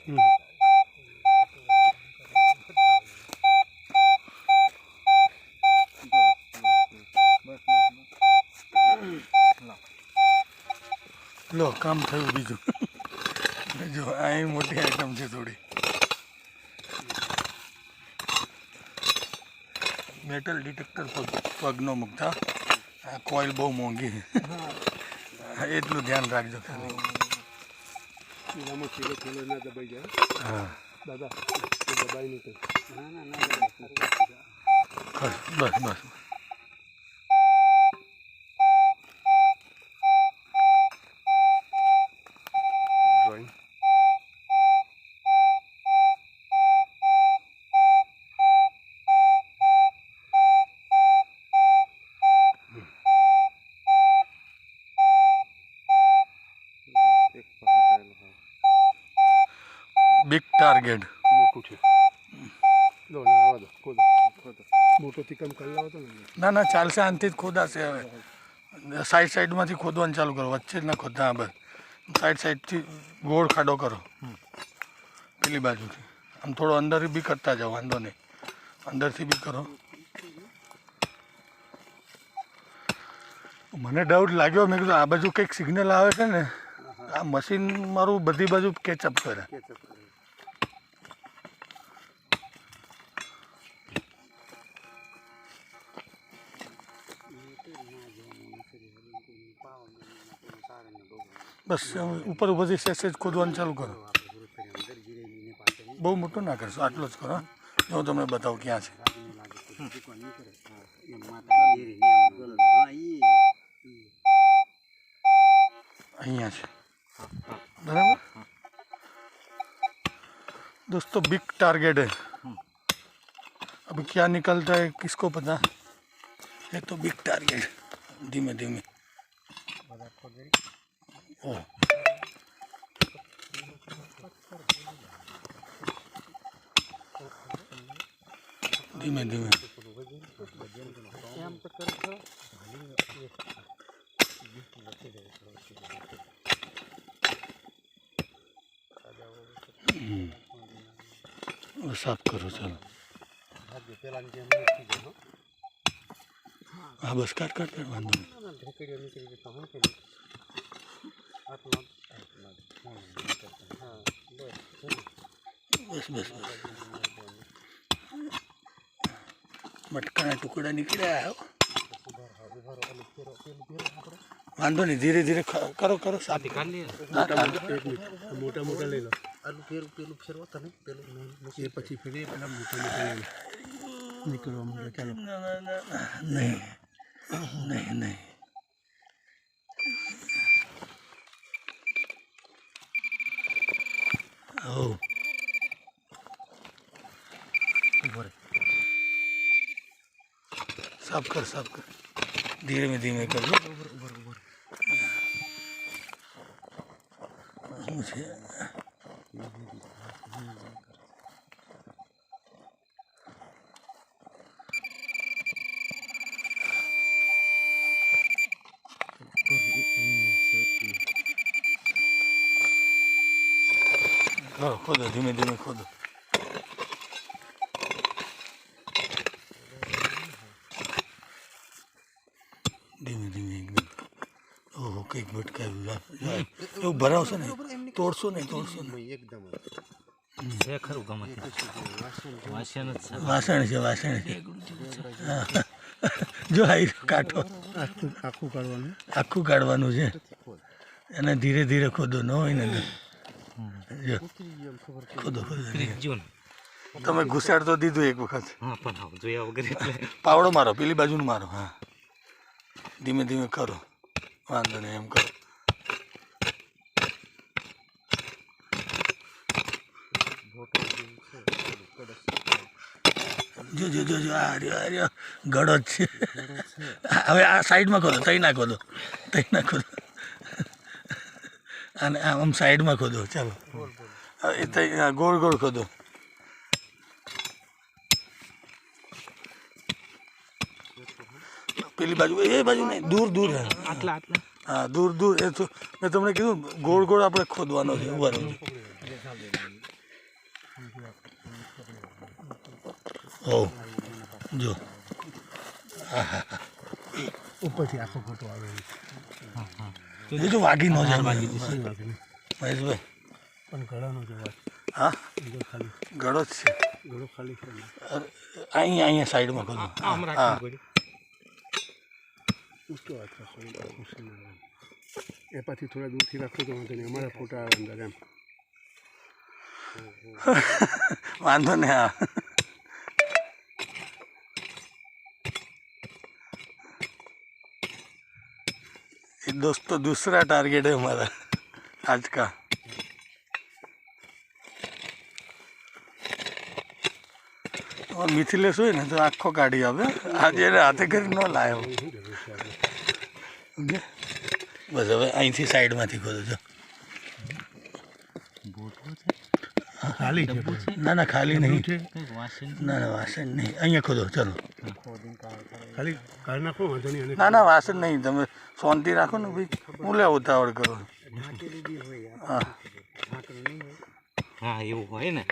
લો કામ થયું બીજું જો અહીં મોટી આઈટમ છે થોડી મેટલ ડિટેક્ટર પગનો મૂકતા આ કોઇલ બહુ મોંઘી એટલું ધ્યાન રાખજો ખાલી હા દાદા દબાઈ નહીં બસ બસ બિગ ટાર્ગેટ મોટું છે આવવા દો ખોદો મોટોથી કમ કરી લાવો તો ને ના ના ચાલશે આનથી જ ખોદાશે હવે સાઈડમાંથી ખોદવાનું ચાલુ કરો વચ્ચે જ ના ખોદતા હા બસ સાઈડથી ગોળ ખાડો કરો પેલી બાજુથી આમ થોડો અંદર બી કરતા જાઓ વાંધો નહીં અંદરથી બી કરો મને ડાઉટ લાગ્યો મેં કીધું આ બાજુ કંઈક સિગ્નલ આવે છે ને આ મશીન મારું બધી બાજુ કેચઅપ કરે બસ ઉપર ઉપરથી સેજ ખોદવાનું ચાલુ કરો બહુ મોટું ના કરશો આટલો જ કરો હું તમને બતાવું ક્યાં છે અહીંયા છે बराबर दोस्तों बिग टारगेट है अभी क्या निकलता है किसको पता है तो बिग टारगेट धीमे धीमे ओ धीमे धीमे साफ करो चलो हाँ बस काट काट काट बांधो बस बस मटका टुकड़ा निकला वांधो नहीं धीरे धीरे करो करो साफ निकाल लिया मोटा मोटा ले लो आलू पेलू फेरवाता नहीं पेलू ये પછી ફેરે પેલા મોટા મોટા લઈ લો નીકળવા માંડે ચાલો नहीं नहीं नहीं ओ ऊपर साफ कर धीमे धीमे कर लो ऊपर मुझे खोदो धीमे धीमे खोदो धीमे धीमे एकदम ओहो कई भटका એવું ભરાવશો ને તોડશો નહીં એકદમ છે ખરું ગમે વાસણ છે જો આઈ કાઢો આખું કાઢવાનું છે અને ધીરે ધીરે ખોદો ન હોય ને જો ખોદો તમે ઘુસાડ તો દીધું એક વખત પાવડો મારો પેલી બાજુનું મારો હા ધીમે ધીમે કરો વાંધો નહીં એમ કરો જો જો જો જો આ રહ્યો ગળો જ છે હવે આ સાઈડમાં ખોદો તઈ ના ખોદો અને આમ સાઈડમાં ખોદો ચાલો એ તઈ ગોળ ગોળ ખોદો પેલી બાજુ એ બાજુ નહીં દૂર દૂર હા દૂર દૂર એ તો મેં તમને કીધું ગોળ ગોળ આપણે ખોદવાનો છે ઉભા ઓ જો ઉપરથી આખો ફોટો આવે એ તો વાગી ન જાય નહીં વાગે નહીં. મહેશભાઈ. પણ ગળાનો જવાબ હા ગળો ખાલી ગળો જ છે. ગળો ખાલી છે ને. અહીંયા સાઈડમાં ખોલો. હા ઊંચો હાથ રાખો ખુશી ના આવે. એ પાછી થોડા દૂરથી રાખો તો વાંધો નહીં. અમારા ફોટા આવે અંદર એમ. વાંધો નહીં. હા ये दोस्तों दूसरा टारगेट है हमारा आज का. और मिथिलेश હોય ને તો આખો કાઢી આવે. આજે એને હાથે કરી ન લાયો. ઓકે બસ હવે અહીંથી સાઈડમાંથી ખોદો છો. ખાલી છે. ના ના ખાલી નહીં. છે ના ના વાસણ નહીં. અહીંયા ખોદો ચલો. ખાલી કાઢી નાખો વાંધો નહીં. અને ના ના વાસણ નહીં. તમે શાંતિ રાખો ને ભાઈ. હું લે ઉતાવળ કરો. હા હા એવું હોય ને.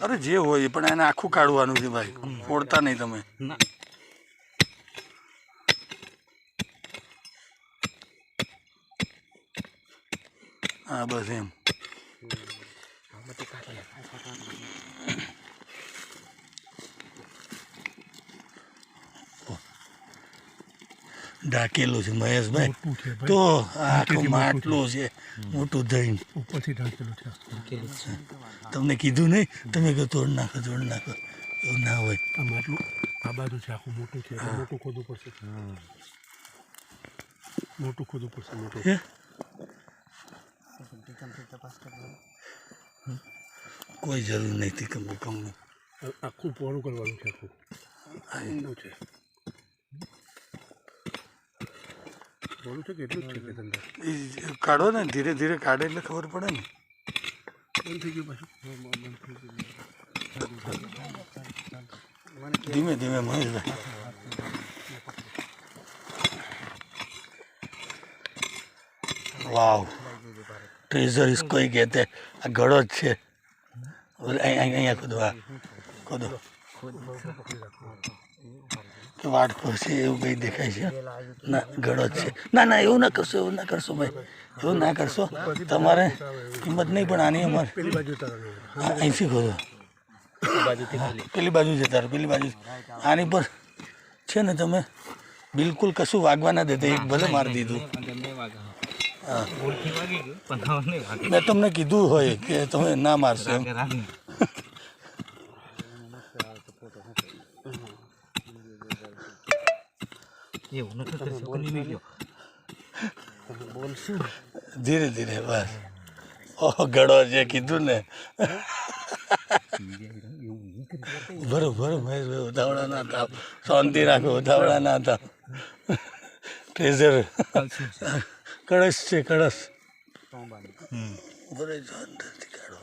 અરે જે હોય પણ એને આખું કાઢવાનું છે ભાઈ. ફોડતા નહીં તમે. ના હા બસ એમ. ઢાકેલું છે મહેશભાઈ. મોટું છે ભાઈ. તો આખું માટલું છે મોટું થઈને. ઉપરથી ઢાંકેલું છે. તમને કીધું નહીં. તમે કહો તોડ નાખો તોડ નાખો. એવું ના હોય. આ માટલું આ બાજુ છે આખું મોટું છે. એટલે મોટું ખોદવું પડશે. મોટું ખોદવું પડશે. મોટું હે? કોઈ જરૂર નથી કમનું. આખું પહોળું કરવાનું છે. આખું ઊંડું છે. પહોળું છે કે એટલું જ છે કે તમને એ કાઢો ને ધીરે ધીરે કાઢે એટલે ખબર પડે ને. બંધ થઈ ગયું પાછું. ધીમે ધીમે મહેશભાઈ. વાવ ટ્રેઝર इसको ही कहते हैं. આ ગળો જ છે. અહીંયા ખોદો. હા ખોદો કે વાટ ખોલશે એવું કંઈ દેખાય છે. ના ગળો જ છે. ના ના એવું ના કરશો. એવું ના કરશો ભાઈ. એવું ના કરશો. તમારે કિંમત નહીં પણ આની અમારે પેલી બાજુ ઉતારવાનું. અહીંથી ખોદો. પેલી બાજુ જતા રહો. પેલી બાજુ આની પર છે ને તમે બિલકુલ કશું વાગવા ના દેતા. એક ભલે મારી દીધું. હા મેં તમને કીધું હોય કે તમે ના મારશો એમ. એવું નથી. ધીરે ધીરે બસ. ઓહો ગળો જે કીધું ને. બરોબર મહેશભાઈ ઉતાવળા ના થાવ. શાંતિ રાખો. ઉતાવળા ના થાવ. ટ્રેઝર કળશ છે કળશ. બરે અંદરથી કાઢો.